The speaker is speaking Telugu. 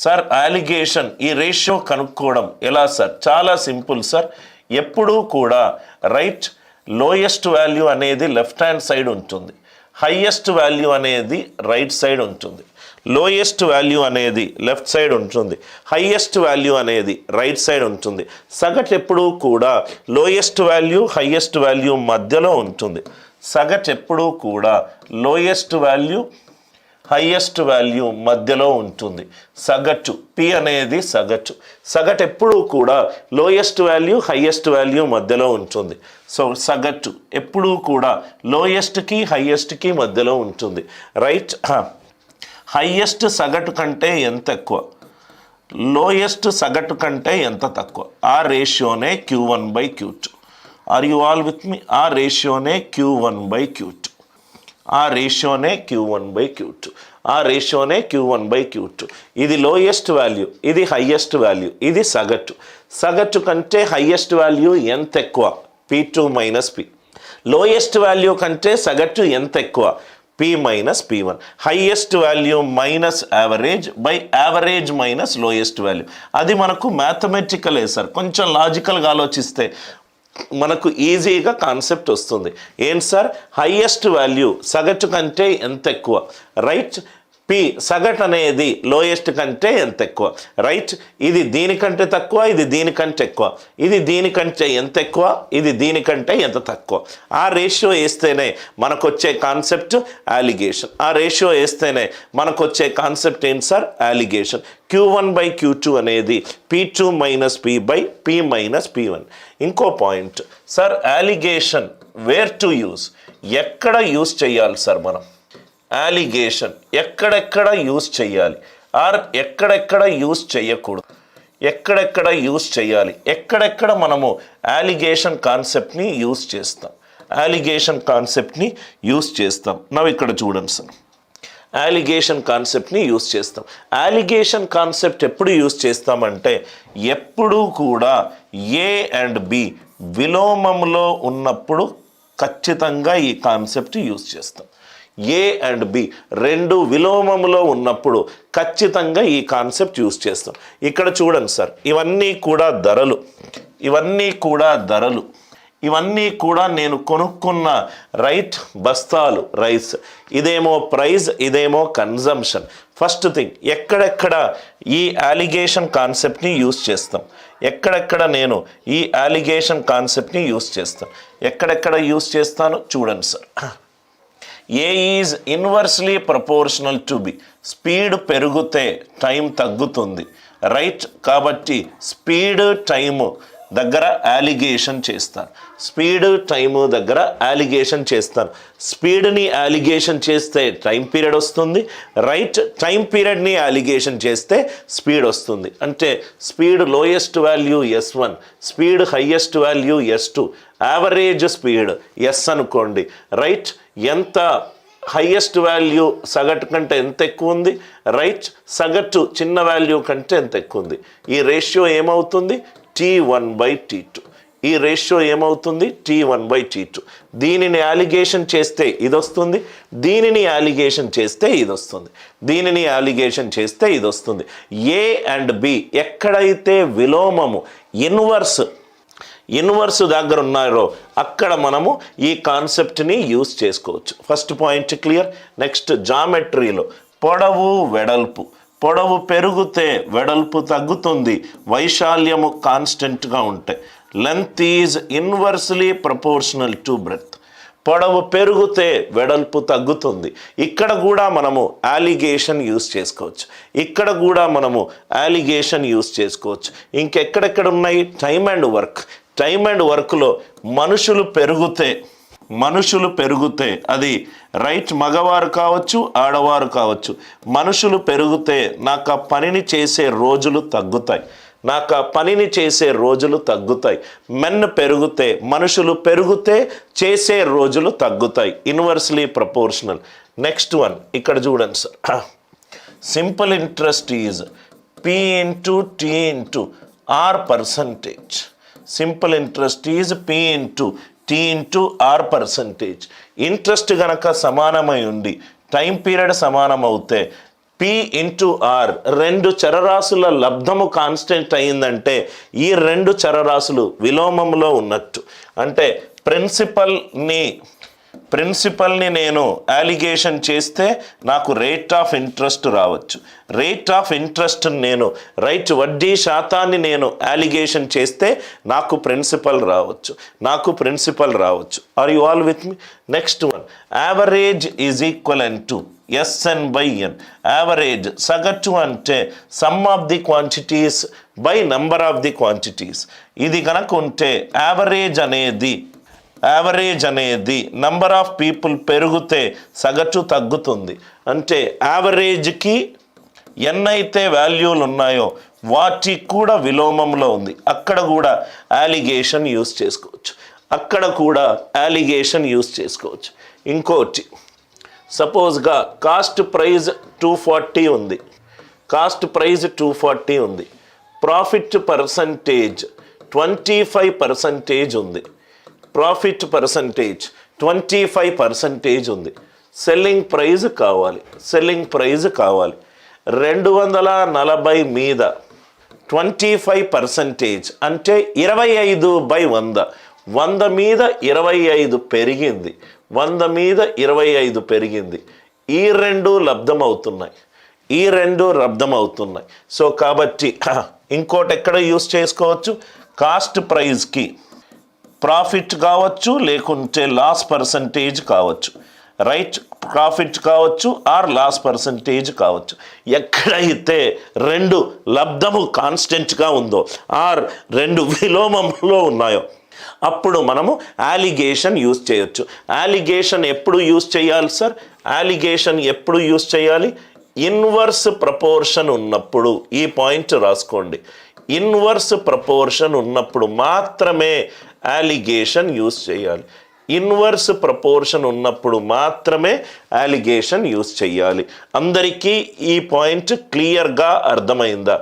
సార్ అలిగేషన్ ఈ రేషియో కనుక్కోవడం ఎలా సార్? చాలా సింపుల్ సార్. ఎప్పుడూ కూడా రైట్ లోయెస్ట్ వాల్యూ అనేది లెఫ్ట్ హ్యాండ్ సైడ్ ఉంటుంది, హైయెస్ట్ వాల్యూ అనేది రైట్ సైడ్ ఉంటుంది. లోయెస్ట్ వాల్యూ అనేది లెఫ్ట్ సైడ్ ఉంటుంది, హైయెస్ట్ వాల్యూ అనేది రైట్ సైడ్ ఉంటుంది. సగటు ఎప్పుడూ కూడా లోయెస్ట్ వాల్యూ హైయెస్ట్ వాల్యూ మధ్యలో ఉంటుంది. సగటు ఎప్పుడూ కూడా లోయెస్ట్ వాల్యూ హైయెస్ట్ వాల్యూ మధ్యలో ఉంటుంది. సగటు పి అనేది సగటు. సగటు ఎప్పుడూ కూడా లోయెస్ట్ వాల్యూ హైయెస్ట్ వాల్యూ మధ్యలో ఉంటుంది. సో సగటు ఎప్పుడూ కూడా లోయెస్ట్కి హైయెస్ట్కి మధ్యలో ఉంటుంది. రైట్. హైయెస్ట్ సగటు కంటే ఎంత ఎక్కువ, లోయెస్ట్ సగటు కంటే ఎంత తక్కువ, ఆ రేషియోనే Q1/Q2. Are you all with me? ఆ రేషియోనే Q1/Q2. ఆ రేషియోనే Q1/Q2. ఆ రేషియోనే Q1/Q2. ఇది లోయెస్ట్ వాల్యూ, ఇది హైయెస్ట్ వాల్యూ, ఇది సగటు. సగటు కంటే హైయెస్ట్ వాల్యూ ఎంత ఎక్కువ? P2 - P. లోయెస్ట్ వాల్యూ కంటే సగటు ఎంత ఎక్కువ? P - P1. Highest value minus average by average minus lowest value. అది మనకు మ్యాథమెటికలే సార్. కొంచెం లాజికల్గా ఆలోచిస్తే మనకు ఈజీగా కాన్సెప్ట్ వస్తుంది. ఏం సార్? హైయెస్ట్ వాల్యూ సగటు కంటే ఎంత ఎక్కువ, రైట్. పి సగటు అనేది లోయెస్ట్ కంటే ఎంత ఎక్కువ, రైట్. ఇది దీనికంటే తక్కువ, ఇది దీనికంటే ఎక్కువ, ఇది దీనికంటే ఎంత ఎక్కువ, ఇది దీనికంటే ఎంత తక్కువ. ఆ రేషియో వేస్తేనే మనకు వచ్చే కాన్సెప్ట్ అలిగేషన్. ఆ రేషియో వేస్తేనే మనకు వచ్చే కాన్సెప్ట్ ఏంటి సార్? అలిగేషన్. Q1/Q2 అనేది P2 - P/P - P1. ఇంకో point sir, alligation where to use, ఎక్కడ యూజ్ చేయాలి సార్ మనం? అలిగేషన్ ఎక్కడెక్కడ యూజ్ చేయాలి, ఆర్ ఎక్కడెక్కడ యూజ్ చేయకూడదు, ఎక్కడెక్కడ యూజ్ చేయాలి, ఎక్కడెక్కడ మనము అలిగేషన్ కాన్సెప్ట్ని యూజ్ చేస్తాం, అలిగేషన్ కాన్సెప్ట్ని యూజ్ చేస్తాం. నవ్వు ఇక్కడ చూడండి సార్, అలిగేషన్ కాన్సెప్ట్ని యూజ్ చేస్తాం. అలిగేషన్ కాన్సెప్ట్ ఎప్పుడు యూజ్ చేస్తామంటే, ఎప్పుడూ కూడా ఏ అండ్ బి విలోమంలో ఉన్నప్పుడు ఖచ్చితంగా ఈ కాన్సెప్ట్ యూజ్ చేస్తాం. ఏ అండ్ బి రెండు విలోమములో ఉన్నప్పుడు ఖచ్చితంగా ఈ కాన్సెప్ట్ యూజ్ చేస్తాం. ఇక్కడ చూడండి సార్, ఇవన్నీ కూడా ధరలు, ఇవన్నీ కూడా ధరలు, ఇవన్నీ కూడా నేను కొనుక్కున్న రైట్ బస్తాలు, రైస్. ఇదేమో ప్రైస్, ఇదేమో కన్జంప్షన్. ఫస్ట్ థింగ్, ఎక్కడెక్కడ ఈ అలిగేషన్ కాన్సెప్ట్ని యూజ్ చేస్తాం, ఎక్కడెక్కడ నేను ఈ అలిగేషన్ కాన్సెప్ట్ని యూజ్ చేస్తాను, ఎక్కడెక్కడ యూజ్ చేస్తానో చూడండి sir. A is inversely proportional to be. Speed పెరిగితే టైం తగ్గుతుంది, రైట్. కాబట్టి స్పీడ్ టైము దగ్గర అలిగేషన్ చేస్తాను, స్పీడ్ టైము దగ్గర అలిగేషన్ చేస్తాను. స్పీడ్ని అలిగేషన్ చేస్తే టైం పీరియడ్ వస్తుంది, రైట్. టైం పీరియడ్ని అలిగేషన్ చేస్తే స్పీడ్ వస్తుంది. అంటే speed lowest value S1, speed highest value S2, average speed S అనుకోండి, రైట్. ఎంత హైయెస్ట్ వాల్యూ సగటు కంటే ఎంత ఎక్కువ ఉంది, రైట్. సగటు చిన్న వాల్యూ కంటే ఎంత ఎక్కువ ఉంది. ఈ రేషియో ఏమవుతుంది? T1/T2. ఈ రేషియో ఏమవుతుంది? T1/T2. దీనిని అలిగేషన్ చేస్తే ఇది వస్తుంది, దీనిని అలిగేషన్ చేస్తే ఇది వస్తుంది, దీనిని అలిగేషన్ చేస్తే ఇది వస్తుంది. ఏ అండ్ బి ఎక్కడైతే విలోమము ఇన్వర్స్ దగ్గర ఉన్నారో అక్కడ మనము ఈ కాన్సెప్ట్ని యూజ్ చేసుకోవచ్చు. First point clear. నెక్స్ట్, జామెట్రీలో పొడవు వెడల్పు, పొడవు పెరిగితే వెడల్పు తగ్గుతుంది, వైశాల్యము కాన్స్టెంట్గా ఉంటాయి. Length is inversely proportional to breadth. పొడవు పెరిగితే వెడల్పు తగ్గుతుంది. ఇక్కడ కూడా మనము అలిగేషన్ యూజ్ చేసుకోవచ్చు, ఇక్కడ కూడా మనము అలిగేషన్ యూజ్ చేసుకోవచ్చు. ఇంకెక్కడెక్కడ ఉన్నాయి? Time and work. Time and వర్క్లో మనుషులు పెరిగితే అది రైట్, మగవారు కావచ్చు ఆడవారు కావచ్చు. మనుషులు పెరిగితే నాకు ఆ పనిని చేసే రోజులు తగ్గుతాయి, నాకు ఆ పనిని చేసే రోజులు తగ్గుతాయి. మెన్ పెరిగితే, మనుషులు పెరిగితే చేసే రోజులు తగ్గుతాయి. Inversely proportional. నెక్స్ట్ వన్ ఇక్కడ చూడండి sir, simple interest is P × T × R percentage. Simple interest is P × T × R percentage. Interest గనక సమానమై ఉండి టైం పీరియడ్ సమానం అవుతే P ఇంటూ ఆర్, రెండు చరరాశుల లబ్ధము కాన్స్టెంట్ అయిందంటే ఈ రెండు చరరాశులు విలోమంలో ఉన్నట్టు. అంటే ప్రిన్సిపల్ని నేను అలిగేషన్ చేస్తే నాకు రేట్ ఆఫ్ ఇంట్రెస్ట్ రావచ్చు. రేట్ ఆఫ్ ఇంట్రెస్ట్ నేను వడ్డీ శాతాన్ని నేను అలిగేషన్ చేస్తే నాకు ప్రిన్సిపల్ రావచ్చు. Are you all with me? Next one, average is equivalent to SN by N. Average సగటు అంటే sum of the quantities by number of the quantities. ఇది కనుక ఉంటే యావరేజ్ అనేది నంబర్ ఆఫ్ పీపుల్ పెరిగితే సగటు తగ్గుతుంది. అంటే యావరేజ్కి ఎన్నైతే వాల్యూలు ఉన్నాయో వాటికి కూడా విలోమంలో ఉంది. అక్కడ కూడా అలిగేషన్ యూస్ చేసుకోవచ్చు. ఇంకోటి, సపోజ్గా కాస్ట్ ప్రైజ్ 240 ఉంది. ప్రాఫిట్ పర్సంటేజ్ 25% ఉంది. 25% ఉంది. సెల్లింగ్ ప్రైజ్ కావాలి. 240 మీద 25% అంటే 25/100. 100 మీద 25 పెరిగింది. 100 మీద 25 పెరిగింది. ఈ రెండు లబ్ధం అవుతున్నాయి. సో కాబట్టి ఇంకోటి ఎక్కడ యూస్ చేసుకోవచ్చు? కాస్ట్ ప్రైజ్కి ప్రాఫిట్ కావచ్చు, లేకుంటే లాస్ పర్సంటేజ్ కావచ్చు. ప్రాఫిట్ కావచ్చు ఆర్ లాస్ పర్సంటేజ్ కావచ్చు. ఎక్కడైతే రెండు లబ్ధము కాన్స్టెంట్గా ఉందో ఆర్ రెండు విలోమంలో ఉన్నాయో అప్పుడు మనము అలిగేషన్ యూస్ చేయొచ్చు. అలిగేషన్ ఎప్పుడు యూస్ చేయాలి సార్? ఇన్వర్స్ ప్రపోర్షన్ ఉన్నప్పుడు. ఈ పాయింట్ రాసుకోండి. ఇన్వర్స్ ప్రపోర్షన్ ఉన్నప్పుడు మాత్రమే అలిగేషన్ యూస్ చేయాలి. అందరికీ ఈ పాయింట్ క్లియర్గా అర్థమైందా?